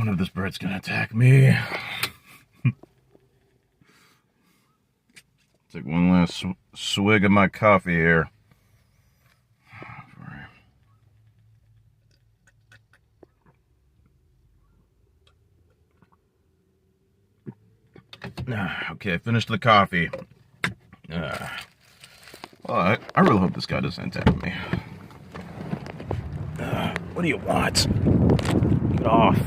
wonder if this bird's gonna attack me. Take one last swig of my coffee here. Okay, finished the coffee. Well, I really hope this guy doesn't attack me. What do you want? Get off.